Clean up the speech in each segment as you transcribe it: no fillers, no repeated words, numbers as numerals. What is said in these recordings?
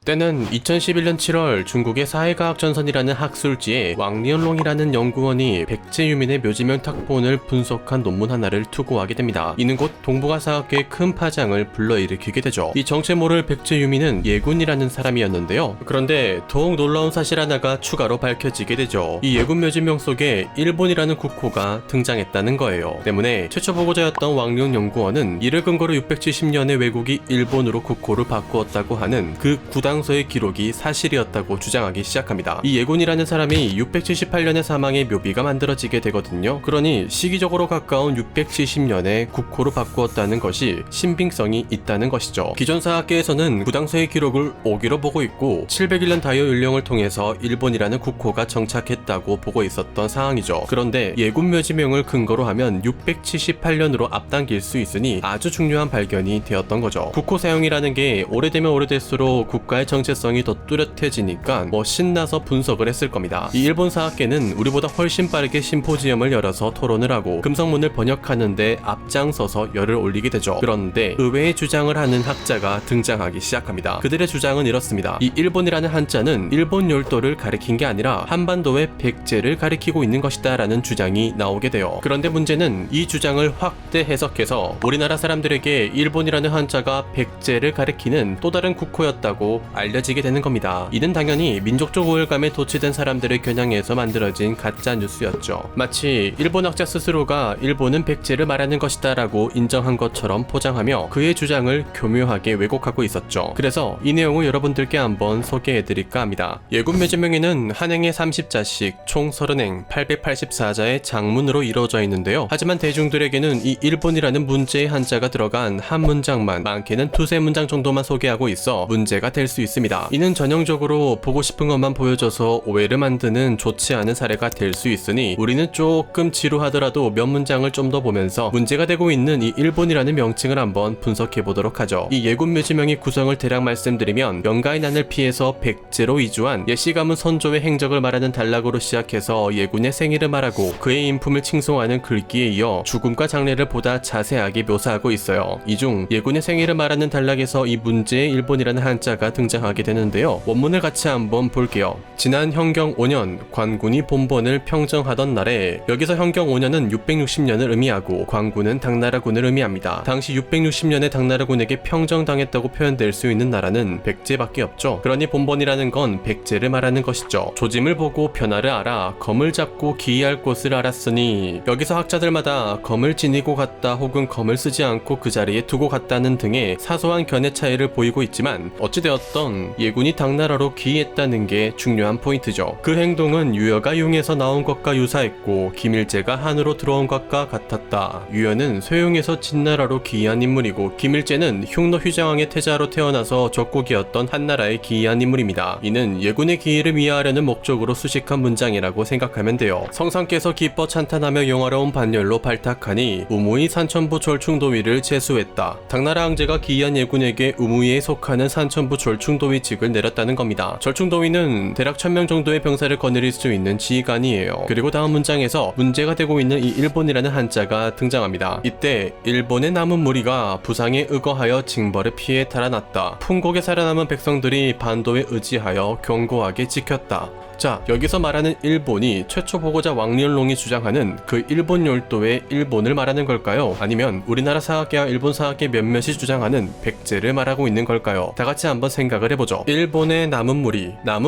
때는 2011년 7월 중국의 사회과학전선이라는 학술지에 왕리언롱이라는 연구원이 백제 유민의 묘지명 탁본을 분석한 논문 하나를 투고하게 됩니다. 이는 곧 동북아사학계에 큰 파장을 불러일으키게 되죠. 이 정체모를 백제 유민은 예군이라는 사람이었는데요. 그런데 더욱 놀라운 사실 하나가 추가로 밝혀지게 되죠. 이 예군 묘지명 속에 일본이라는 국호가 등장했다는 거예요. 때문에 최초 보고자였던 왕리언 연구원은 이를 근거로 670년에 왜곡이 일본으로 국호를 바꾸었다고 하는 그 구당서의 기록이 사실이었다고 주장하기 시작합니다. 이 예군이라는 사람이 678년에 사망해 묘비가 만들어지게 되거든요. 그러니 시기적으로 가까운 670년에 국호로 바꾸었다는 것이 신빙성이 있다는 것이죠. 기존 사학계에서는 구당서의 기록을 오기로 보고 있고 701년 다이어 율령을 통해서 일본이라는 국호가 정착했다고 보고 있었던 상황이죠. 그런데 예군 묘지명을 근거로 하면 678년으로 앞당길 수 있으니 아주 중요한 발견이 되었던 거죠. 국호 사용이라는 게 오래되면 오래될수록 국가의 정체성이 더 뚜렷해지니까 신나서 분석을 했을 겁니다. 이 일본 사학계는 우리보다 훨씬 빠르게 심포지엄을 열어서 토론을 하고 금성문을 번역하는데 앞장서서 열을 올리게 되죠. 그런데 의외의 주장을 하는 학자가 등장하기 시작합니다. 그들의 주장은 이렇습니다. 이 일본이라는 한자는 일본 열도를 가리킨 게 아니라 한반도의 백제를 가리키고 있는 것이다 라는 주장이 나오게 돼요. 그런데 문제는 이 주장을 확대 해석해서 우리나라 사람들에게 일본이라는 한자가 백제를 가리키는 또 다른 국호였다고 알려지게 되는 겁니다. 이는 당연히 민족적 우월감에 도취된 사람들을 겨냥해서 만들어진 가짜 뉴스였죠. 마치 일본 학자 스스로가 일본은 백제를 말하는 것이다 라고 인정한 것처럼 포장하며 그의 주장을 교묘하게 왜곡하고 있었죠. 그래서 이 내용을 여러분들께 한번 소개해드릴까 합니다. 예군 묘지명에는 한 행에 30자씩 총 30행 884자의 장문으로 이루어져 있는데요. 하지만 대중들에게는 이 일본이라는 문제의 한자가 들어간 한 문장만, 많게는 두세 문장 정도만 소개하고 있어 문제가 될 수 있습니다. 이는 전형적으로 보고 싶은 것만 보여줘서 오해를 만드는 좋지 않은 사례가 될 수 있으니 우리는 조금 지루하더라도 몇 문장을 좀 더 보면서 문제가 되고 있는 이 일본이라는 명칭을 한번 분석해 보도록 하죠. 이 예군 묘지명의 구성을 대략 말씀드리면 명가의 난을 피해서 백제로 이주한 예시 가문 선조의 행적을 말하는 단락으로 시작해서 예군의 생애를 말하고 그의 인품을 칭송하는 글귀에 이어 죽음과 장례를 보다 자세하게 묘사하고 있어요. 이 중 예군의 생애를 말하는 단락에서 이 문제의 일본이라는 한자가 등장하게 되는데요. 원문을 같이 한번 볼게요. 지난 현경 5년 관군이 본본을 평정하던 날에, 여기서 현경 5년은 660년을 의미하고 관군은 당나라군을 의미합니다. 당시 660년에 당나라군에게 평정당했다고 표현될 수 있는 나라는 백제밖에 없죠. 그러니 본본이라는 건 백제를 말하는 것이죠. 조짐을 보고 변화를 알아 검을 잡고 기이할 곳을 알았으니, 여기서 학자들마다 검을 지니고 갔다 혹은 검을 쓰지 않고 그 자리에 두고 갔다는 등의 사소한 견해 차이를 보이고 있지만 어찌되었던 예군이 당나라로 기이했다는 게 중요한 포인트죠. 그 행동은 유여가 융에서 나온 것과 유사했고 김일제가 한으로 들어온 것과 같았다. 유여는 쇠용에서 진나라로 기이한 인물이고 김일제는 흉노 휴장왕의 태자로 태어나서 적국이었던 한나라의 기이한 인물입니다. 이는 예군의 기이를 위하려는 목적으로 수식한 문장이라고 생각하면 돼요. 성상께서 기뻐 찬탄하며 영화로운 반열로 발탁하니 우무이 산천부 절충도위를 제수했다. 당나라 황제가 기이한 예군에게 우무이에 속하는 산천부 절충도위직을 내렸다는 겁니다. 절충도위는 대략 1000명 정도의 병사를 거느릴 수 있는 지휘관이에요. 그리고 다음 문장에서 문제가 되고 있는 이 일본이라는 한자가 등장합니다. 이때 일본의 남은 무리가 부상에 의거하여 징벌을 피해 달아났다. 풍곡에 살아남은 백성들이 반도에 의지하여 견고하게 지켰다. 자, 여기서 말하는 일본이 최초 보고자 왕리언롱이 주장하는 그 일본 열도의 일본을 말하는 걸까요? 아니면 우리나라 사학계와 일본 사학계 몇몇이 주장하는 백제를 말하고 있는 걸까요? 다같이 한번 생각을 해보죠. 일본의 남은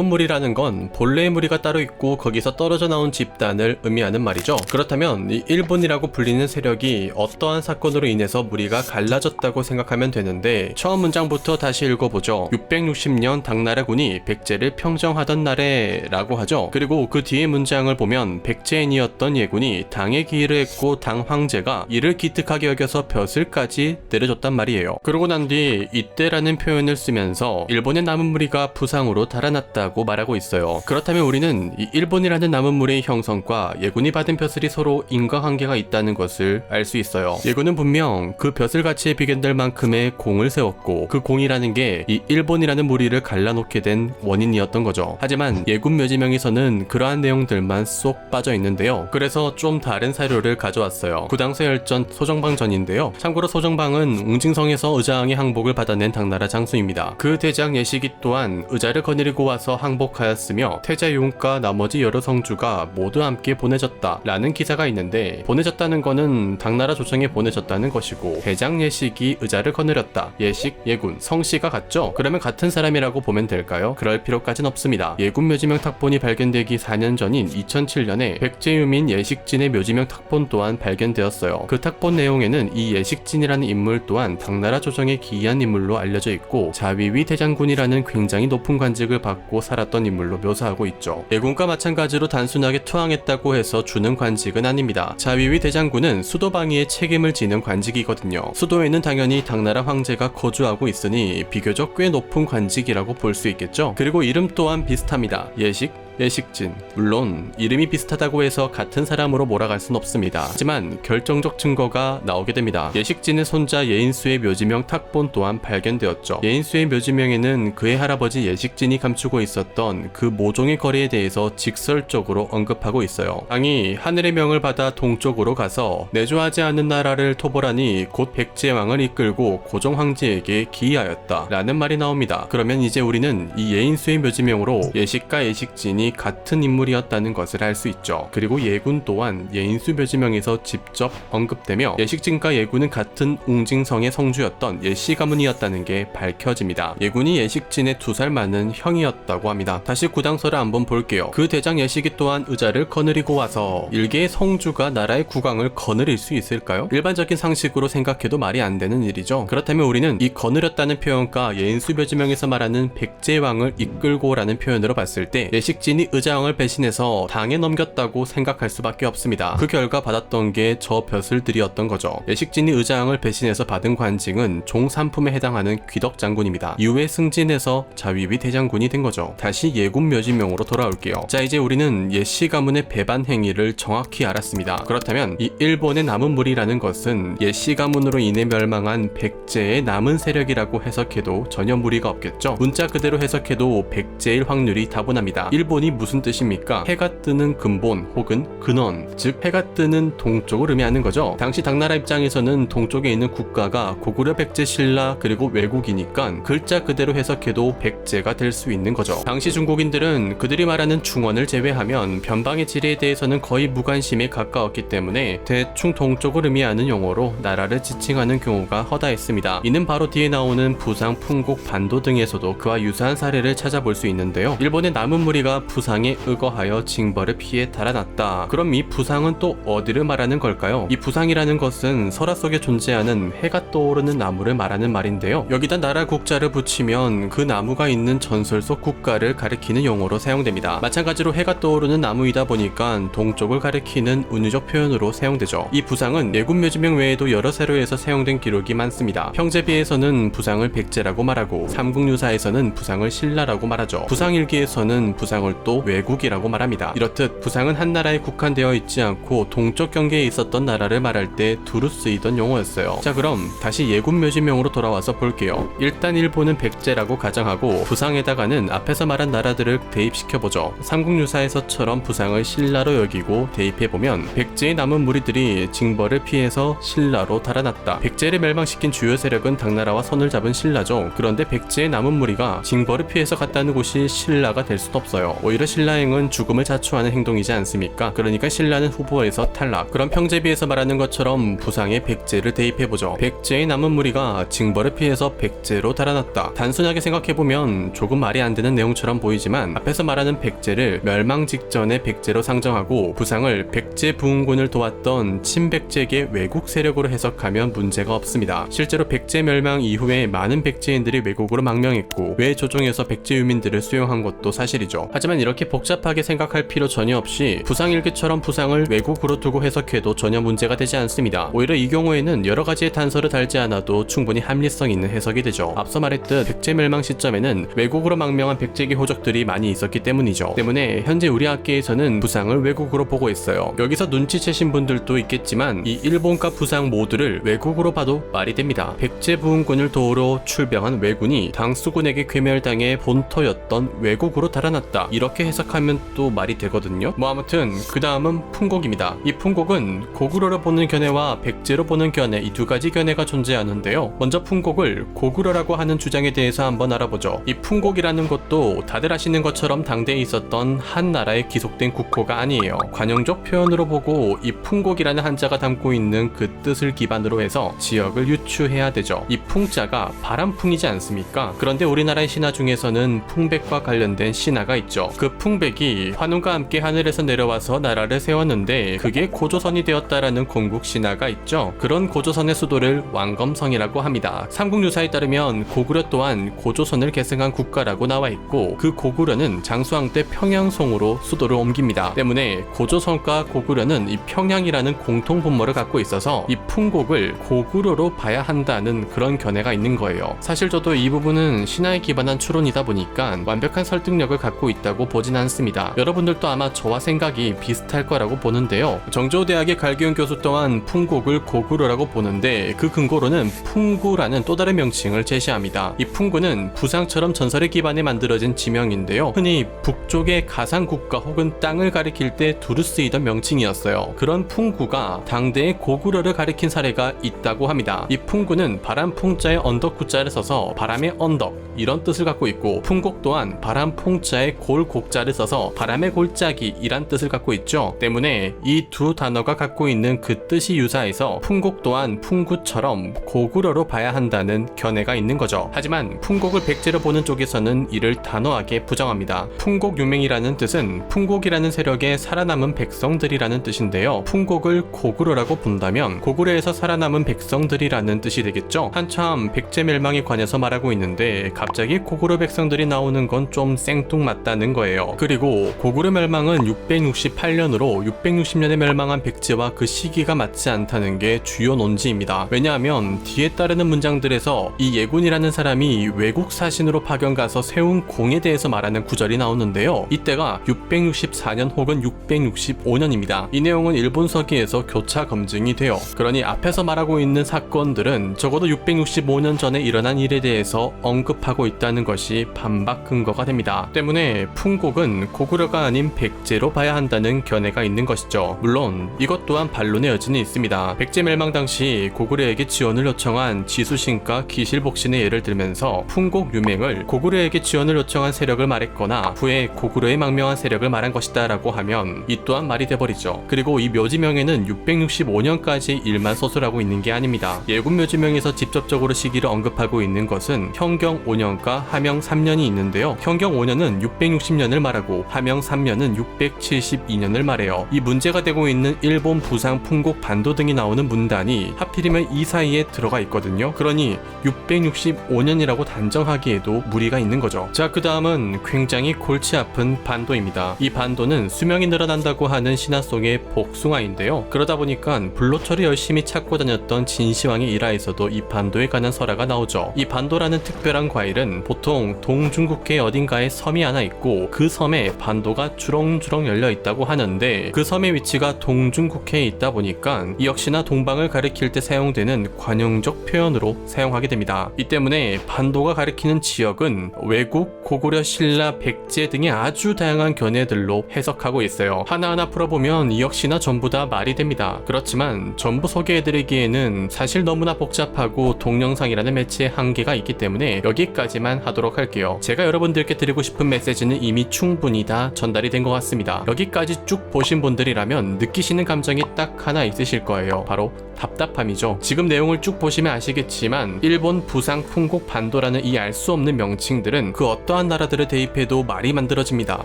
무리라는 건 본래의 무리가 따로 있고 거기서 떨어져 나온 집단을 의미하는 말이죠. 그렇다면 이 일본이라고 불리는 세력이 어떠한 사건으로 인해서 무리가 갈라졌다고 생각하면 되는데, 처음 문장부터 다시 읽어보죠. 660년 당나라군이 백제를 평정하던 날에 라고 하죠. 그리고 그 뒤에 문장을 보면 백제인이었던 예군이 당에 기이를 했고 당 황제가 이를 기특하게 여겨서 벼슬까지 내려줬단 말이에요. 그러고 난 뒤 이때라는 표현을 쓰면서 일본의 남은 무리가 부상으로 달아났다고 말하고 있어요. 그렇다면 우리는 이 일본이라는 남은 무리의 형성과 예군이 받은 벼슬이 서로 인과관계가 있다는 것을 알 수 있어요. 예군은 분명 그 벼슬 가치에 비견될 만큼의 공을 세웠고 그 공이라는 게 이 일본이라는 무리를 갈라놓게 된 원인이었던 거죠. 하지만 예군 묘지명에서는 그러한 내용들만 쏙 빠져 있는데요. 그래서 좀 다른 사료를 가져왔어요. 구당서 열전 소정방전인데요. 참고로 소정방은 웅징성에서 의장의 항복을 받아낸 당나라 장수입니다. 그 대장 예식이 또한 의자를 거느리고 와서 항복하였으며 태자용과 나머지 여러 성주가 모두 함께 보내졌다 라는 기사가 있는데, 보내졌다는 거는 당나라 조정에 보내졌다는 것이고, 대장 예식이 의자를 거느렸다, 예식, 예군, 성씨가 같죠? 그러면 같은 사람이라고 보면 될까요? 그럴 필요까진 없습니다. 예군 묘지명 탁본이 발견되기 4년 전인 2007년에 백제유민 예식진의 묘지명 탁본 또한 발견되었어요. 그 탁본 내용에는 이 예식진이라는 인물 또한 당나라 조정의 기이한 인물로 알려져 있고, 자위위 대장군이라는 굉장히 높은 관직을 받고 살았던 인물로 묘사하고 있죠. 예군과 마찬가지로 단순하게 투항했다고 해서 주는 관직은 아닙니다. 자위위 대장군은 수도방위의 책임을 지는 관직이거든요. 수도에는 당연히 당나라 황제가 거주하고 있으니 비교적 꽤 높은 관직이라고 볼 수 있겠죠. 그리고 이름 또한 비슷합니다. 예식, 예식진. 물론 이름이 비슷하다고 해서 같은 사람으로 몰아갈 순 없습니다. 하지만 결정적 증거가 나오게 됩니다. 예식진의 손자 예인수의 묘지명 탁본 또한 발견되었죠. 예인수의 묘지명에는 그의 할아버지 예식진이 감추고 있었던 그 모종의 거래에 대해서 직설적으로 언급하고 있어요. 왕이 하늘의 명을 받아 동쪽으로 가서 내조하지 않는 나라를 토벌하니 곧 백제왕을 이끌고 고종 황제에게 기이하였다 라는 말이 나옵니다. 그러면 이제 우리는 이 예인수의 묘지명으로 예식과 예식진이 같은 인물이었다는 것을 알 수 있죠. 그리고 예군 또한 예인수 묘지명에서 직접 언급되며, 예식진과 예군은 같은 웅징성의 성주였던 예씨 가문이었다는 게 밝혀집니다. 예군이 예식진의 2살 많은 형이었다고 합니다. 다시 구당서를 한번 볼게요. 그 대장 예식이 또한 의자를 거느리고 와서 일개의 성주가 나라의 국왕을 거느릴 수 있을까요? 일반적인 상식으로 생각해도 말이 안 되는 일이죠. 그렇다면 우리는 이 거느렸다는 표현과 예인수 묘지명에서 말하는 백제왕을 이끌고라는 표현으로 봤을 때 예식진이 의자왕을 배신해서 당에 넘겼다고 생각할 수밖에 없습니다. 그 결과 받았던 게 저 벼슬들이었던 거죠. 예식진이 의자왕을 배신해서 받은 관직은 종삼품에 해당하는 귀덕장군입니다. 이후에 승진해서 자위위 대장군이 된 거죠. 다시 예군 묘지명으로 돌아올게요. 자, 이제 우리는 예씨 가문의 배반 행위를 정확히 알았습니다. 그렇다면 이 일본의 남은 무리라는 것은 예씨 가문으로 인해 멸망한 백제의 남은 세력이라고 해석해도 전혀 무리가 없겠죠. 문자 그대로 해석해도 백제일 확률이 다분합니다. 일본이 무슨 뜻입니까? 해가 뜨는 근본 혹은 근원, 즉 해가 뜨는 동쪽을 의미하는 거죠. 당시 당나라 입장에서는 동쪽에 있는 국가가 고구려 백제 신라 그리고 외국이니까 글자 그대로 해석해도 백제가 될 수 있는 거죠. 당시 중국인들은 그들이 말하는 중원을 제외하면 변방의 지리에 대해서는 거의 무관심에 가까웠기 때문에 대충 동쪽을 의미하는 용어로 나라를 지칭하는 경우가 허다했습니다. 이는 바로 뒤에 나오는 부상, 풍국, 반도 등에서도 그와 유사한 사례를 찾아볼 수 있는데요. 일본의 남은 무리가 부상에 의거하여 징벌을 피해 달아났다. 그럼 이 부상은 또 어디를 말하는 걸까요? 이 부상이라는 것은 설화 속에 존재하는 해가 떠오르는 나무를 말하는 말인데요. 여기다 나라 국자를 붙이면 그 나무가 있는 전설 속 국가를 가리키는 용어로 사용됩니다. 마찬가지로 해가 떠오르는 나무이다 보니까 동쪽을 가리키는 운유적 표현으로 사용되죠. 이 부상은 예군 묘지명 외에도 여러 사료에서 사용된 기록이 많습니다. 평제비에서는 부상을 백제라고 말하고 삼국유사에서는 부상을 신라라고 말하죠. 부상일기에서는 부상을 또 외국이라고 말합니다. 이렇듯 부상은 한 나라에 국한되어 있지 않고 동쪽 경계에 있었던 나라를 말할 때 두루 쓰이던 용어였어요. 자, 그럼 다시 예군 묘지명으로 돌아와서 볼게요. 일단 일본은 백제라고 가정하고 부상에다가는 앞에서 말한 나라들을 대입시켜보죠. 삼국유사에서처럼 부상을 신라로 여기고 대입해보면 백제의 남은 무리들이 징벌을 피해서 신라로 달아났다. 백제를 멸망시킨 주요 세력은 당나라와 손을 잡은 신라죠. 그런데 백제의 남은 무리가 징벌을 피해서 갔다는 곳이 신라가 될 수도 없어요. 오히려 신라행은 죽음을 자초하는 행동이지 않습니까? 그러니까 신라는 후보에서 탈락. 그럼 평제비에서 말하는 것처럼 부상에 백제를 대입해보죠. 백제의 남은 무리가 징벌을 피해서 백제로 달아났다. 단순하게 생각해보면 조금 말이 안 되는 내용처럼 보이지만 앞에서 말하는 백제를 멸망 직전의 백제로 상정하고 부상을 백제 부흥군을 도왔던 친백제계 외국 세력으로 해석하면 문제가 없습니다. 실제로 백제 멸망 이후에 많은 백제인들이 외국으로 망명했고 외조정에서 백제 유민들을 수용한 것도 사실이죠. 하지만 이렇게 복잡하게 생각할 필요 전혀 없이 부상일기처럼 부상을 외국으로 두고 해석해도 전혀 문제가 되지 않습니다. 오히려 이 경우에는 여러 가지의 단서를 달지 않아도 충분히 합리성 있는 해석이 되죠. 앞서 말했듯 백제 멸망 시점에는 외국으로 망명한 백제계 호족들이 많이 있었기 때문이죠. 때문에 현재 우리 학계에서는 부상을 외국으로 보고 있어요. 여기서 눈치채신 분들도 있겠지만 이 일본과 부상 모두를 외국으로 봐도 말이 됩니다. 백제 부흥군을 도우러 출병한 왜군이 당수군에게 괴멸당해 본토였던 외국으로 달아났다. 이렇게 이렇게 해석하면 또 말이 되거든요. 뭐 아무튼 그 다음은 풍곡입니다. 이 풍곡은 고구려로 보는 견해와 백제로 보는 견해, 이 두 가지 견해가 존재하는데요. 먼저 풍곡을 고구려라고 하는 주장에 대해서 한번 알아보죠. 이 풍곡이라는 것도 다들 아시는 것처럼 당대에 있었던 한 나라에 기속된 국호가 아니에요. 관용적 표현으로 보고 이 풍곡이라는 한자가 담고 있는 그 뜻을 기반으로 해서 지역을 유추해야 되죠. 이 풍자가 바람풍이지 않습니까? 그런데 우리나라의 신화 중에서는 풍백과 관련된 신화가 있죠. 그 풍백이 환웅과 함께 하늘에서 내려와서 나라를 세웠는데 그게 고조선이 되었다라는 건국 신화가 있죠. 그런 고조선의 수도를 왕검성이라고 합니다. 삼국유사에 따르면 고구려 또한 고조선을 계승한 국가라고 나와 있고 그 고구려는 장수왕 때 평양성으로 수도를 옮깁니다. 때문에 고조선과 고구려는 이 평양이라는 공통 분모를 갖고 있어서 이 풍곡을 고구려로 봐야 한다는 그런 견해가 있는 거예요. 사실 저도 이 부분은 신화에 기반한 추론이다 보니까 완벽한 설득력을 갖고 있다고 보진 않습니다. 여러분들도 아마 저와 생각이 비슷할 거라고 보는데요. 정조대학의 갈기훈 교수 또한 풍곡을 고구려라고 보는데 그 근거로는 풍구라는 또 다른 명칭을 제시합니다. 이 풍구는 부상처럼 전설에 기반해 만들어진 지명인데요. 흔히 북쪽의 가상국가 혹은 땅을 가리킬 때 두루 쓰이던 명칭이었어요. 그런 풍구가 당대의 고구려를 가리킨 사례가 있다고 합니다. 이 풍구는 바람풍자의 언덕구자를 써서 바람의 언덕 이런 뜻을 갖고 있고 풍곡 또한 바람풍자의 골곡자를 써서 바람의 골짜기 이란 뜻을 갖고 있죠. 때문에 이 두 단어가 갖고 있는 그 뜻이 유사해서 풍곡 또한 풍구처럼 고구려로 봐야 한다는 견해가 있는 거죠. 하지만 풍곡을 백제로 보는 쪽에서는 이를 단호하게 부정합니다. 풍곡 유맹이라는 뜻은 풍곡이라는 세력의 살아남은 백성들이라는 뜻인데요. 풍곡을 고구려라고 본다면 고구려에서 살아남은 백성들이라는 뜻이 되겠죠. 한참 백제 멸망에 관해서 말하고 있는데 갑자기 고구려 백성들이 나오는 건 좀 생뚱맞다는 거예요. 그리고 고구려 멸망은 668년으로 660년에 멸망한 백제와 그 시기가 맞지 않다는 게 주요 논지입니다. 왜냐하면 뒤에 따르는 문장들에서 이 예군이라는 사람이 외국 사신으로 파견 가서 세운 공에 대해서 말하는 구절이 나오는데요. 이때가 664년 혹은 665년입니다. 이 내용은 일본 서기에서 교차 검증이 돼요. 그러니 앞에서 말하고 있는 사건들은 적어도 665년 전에 일어난 일에 대해서 언급하고 있다는 것이 반박 근거가 됩니다. 때문에 풍곡은 고구려가 아닌 백제로 봐야 한다는 견해가 있는 것이죠. 물론 이것 또한 반론의 여지는 있습니다. 백제 멸망 당시 고구려에게 지원을 요청한 지수신과 기실복신의 예를 들면서 풍곡 유맹을 고구려에게 지원을 요청한 세력을 말했거나 후에 고구려의 망명한 세력을 말한 것이다 라고 하면 이 또한 말이 돼버리죠. 그리고 이 묘지명에는 665년까지 일만 서술하고 있는 게 아닙니다. 예군 묘지명에서 직접적으로 시기를 언급하고 있는 것은 현경 5년과 하명 3년이 있는데요. 현경 5년은 660년을 말하고 하명 3년은 672년을 말해요. 이 문제가 되고 있는 일본 부상 풍곡 반도 등이 나오는 문단이 하필이면 이 사이에 들어가 있거든요. 그러니 665년이라고 단정하기에도 무리가 있는 거죠. 자, 그 다음은 굉장히 골치 아픈 반도입니다. 이 반도는 수명이 늘어난다고 하는 신화 속의 복숭아인데요. 그러다 보니까 불로초를 열심히 찾고 다녔던 진시황의 일화에서도 이 반도에 관한 설화가 나오죠. 이 반도라는 특별한 과일은 보통 동중국해 어딘가에 섬이 하나 있고 그 섬에 반도가 주렁주렁 열려 있다고 하는데 그 섬의 위치가 동중국해에 있다 보니까 이 역시나 동방을 가리킬 때 사용되는 관용적 표현으로 사용하게 됩니다. 이 때문에 반도가 가리키는 지역은 외국, 고구려, 신라, 백제 등의 아주 다양한 견해들로 해석하고 있어요. 하나하나 풀어보면 이 역시나 전부 다 말이 됩니다. 그렇지만 전부 소개해드리기에는 사실 너무나 복잡하고 동영상이라는 매체의 한계가 있기 때문에 여기까지만 하도록 할게요. 제가 여러분들께 드리고 싶은 메시지는 이미 충분히 다 전달이 된 것 같습니다. 여기까지 쭉 보신 분들이라면 느끼시는 감정이 딱 하나 있으실 거예요. 바로 답답함이죠. 지금 내용을 쭉 보시면 아시겠지만 일본 부상 풍곡 반도라는 이 알 수 없는 명칭들은 그 어떠한 나라들을 대입해도 말이 만들어집니다.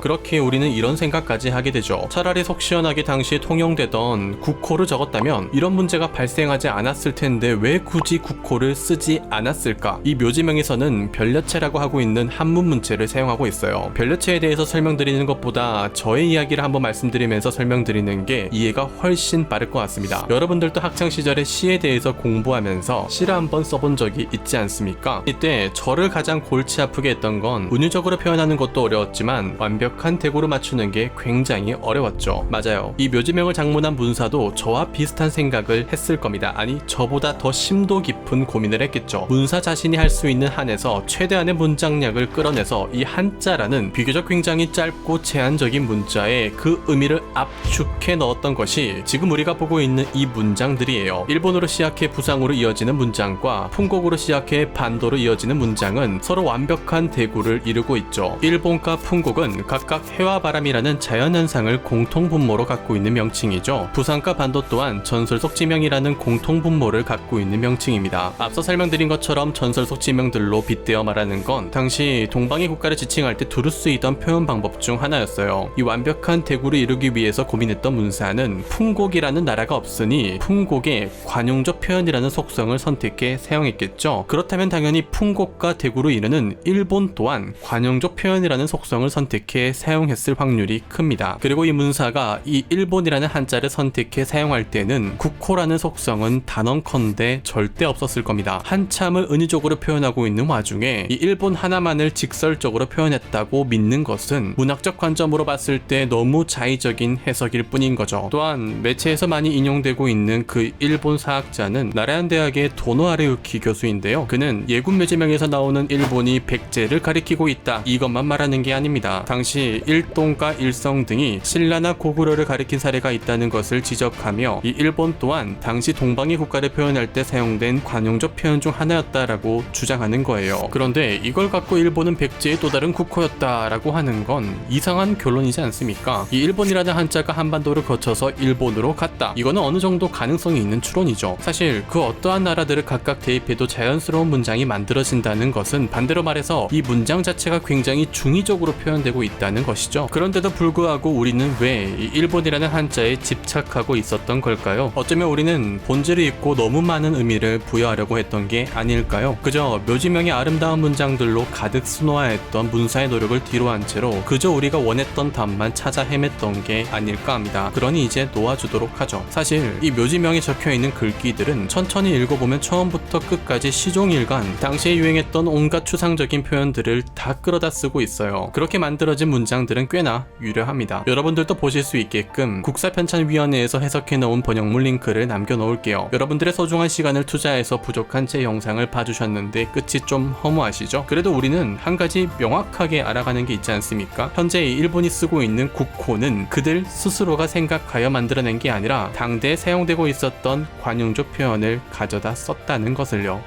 그렇게 우리는 이런 생각까지 하게 되죠. 차라리 속 시원하게 당시에 통용되던 국호를 적었다면 이런 문제가 발생하지 않았을 텐데 왜 굳이 국호를 쓰지 않았을까? 이 묘지명에서는 별려체라고 하고 있는 한문 문체를 사용하고 있어요. 별려체에 대해서 설명드리는 것보다 저의 이야기를 한번 말씀드리면서 설명드리는 게 이해가 훨씬 빠를 것 같습니다. 여러분들도 학창시절에 시에 대해서 공부하면서 시를 한번 써본 적이 있지 않습니까? 이때 저를 가장 골치 아프게 했던 건 운유적으로 표현하는 것도 어려웠지만 완벽한 대고를 맞추는 게 굉장히 어려웠죠. 맞아요. 이 묘지명을 장문한 문사도 저와 비슷한 생각을 했을 겁니다. 아니, 저보다 더 심도 깊은 고민을 했겠죠. 문사 자신이 할 수 있는 한에서 최대한의 문장량을 끌어내서 이 한자라는 비교적 굉장히 짧고 제한적인 문자에 그 의미를 압축해 넣었던 것이 지금 우리가 보고 있는 이 문장들이에요. 일본어로 시작해 부상으로 이어지는 문장과 풍곡으로 시작해 반도로 이어지는 문장은 서로 완벽한 대구를 이루고 있죠. 일본과 풍곡은 각각 해와 바람이라는 자연현상을 공통분모로 갖고 있는 명칭이죠. 부상과 반도 또한 전설 속 지명이라는 공통분모를 갖고 있는 명칭입니다. 앞서 설명드린 것처럼 전설 속 지명들로 빗대어 말하는 건 당시 동방의 국가를 지칭할 때 두루 쓰이던 표현 방법 중 하나였어요. 이 완벽한 대구를 이루기 위해서 고민했던 문사는 풍곡이라는 나라가 없으니 풍곡의 관용적 표현이라는 속성을 선택해 사용했겠죠. 그렇다면 당연히 풍곡과 대구로 이르는 일본 또한 관용적 표현이라는 속성을 선택해 사용했을 확률이 큽니다. 그리고 이 문사가 이 일본이라는 한자를 선택해 사용할 때는 국호라는 속성은 단언컨대 절대 없었을 겁니다. 한참을 은유적으로 표현하고 있는 와중에 이 일본 하나만을 직설적으로 표현했다고 믿는 것은 문학적 관점으로 봤을 때 너무 자의적인 해석일 뿐인 거죠. 또한 매체에서 많이 인용되고 있는 그 일본 사학자는 나라얀 대학의 도노 아레유키 교수인데요. 그는 예군 묘지명에서 나오는 일본이 백제를 가리키고 있다, 이것만 말하는 게 아닙니다. 당시 일동과 일성 등이 신라나 고구려를 가리킨 사례가 있다는 것을 지적하며 이 일본 또한 당시 동방의 국가를 표현할 때 사용된 관용적 표현 중 하나였다라고 주장하는 거예요. 그런데 이걸 갖고 일본은 백제의 또 다른 국호였다라고 하는 건 이상한 결론이지 않습니까? 이 일본이라는 한자가 한반도를 거쳐서 일본으로 갔다, 이거는 어느 정도 가능성이 있는 추론이죠. 사실 그 어떠한 나라들을 각각 대입해도 자연스러운 문장이 만들어진다는 것은 반대로 말해서 이 문장 자체가 굉장히 중의적으로 표현되고 있다는 것이죠. 그런데도 불구하고 우리는 왜 이 일본이라는 한자에 집착하고 있었던 걸까요? 어쩌면 우리는 본질을 잊고 너무 많은 의미를 부여하려고 했던 게 아닐까요? 그저 묘지명의 아름다운 문장들로 가득 순화했던 문사의 노력을 뒤로한 채로 그저 우리가 원했던 답만 찾아 헤맸던 게 아닐까 합니다. 그러니 이제 놓아주도록 하죠. 사실 이 묘지명에 적혀있는 글귀들은 천천히 읽어보면 처음부터 끝까지 시종일관 당시에 유행했던 온갖 추상적인 표현들을 다 끌어다 쓰고 있어요. 그렇게 만들어진 문장들은 꽤나 유려합니다. 여러분들도 보실 수 있게끔 국사편찬위원회에서 해석해 놓은 번역물 링크를 남겨놓을게요. 여러분들의 소중한 시간을 투자해서 부족한 제 영상을 봐주셨는데 끝이 좀 허무하시죠? 그래도 우리는 한 가지 명확하게 알아가는 게 있지 않습니까? 현재 이 일본이 쓰고 있는 국호는 그들 스스로가 생각하여 만들어낸 게 아니라 당대에 사용되고 있었던 관용적 표현을 가져다 썼다는 것을요.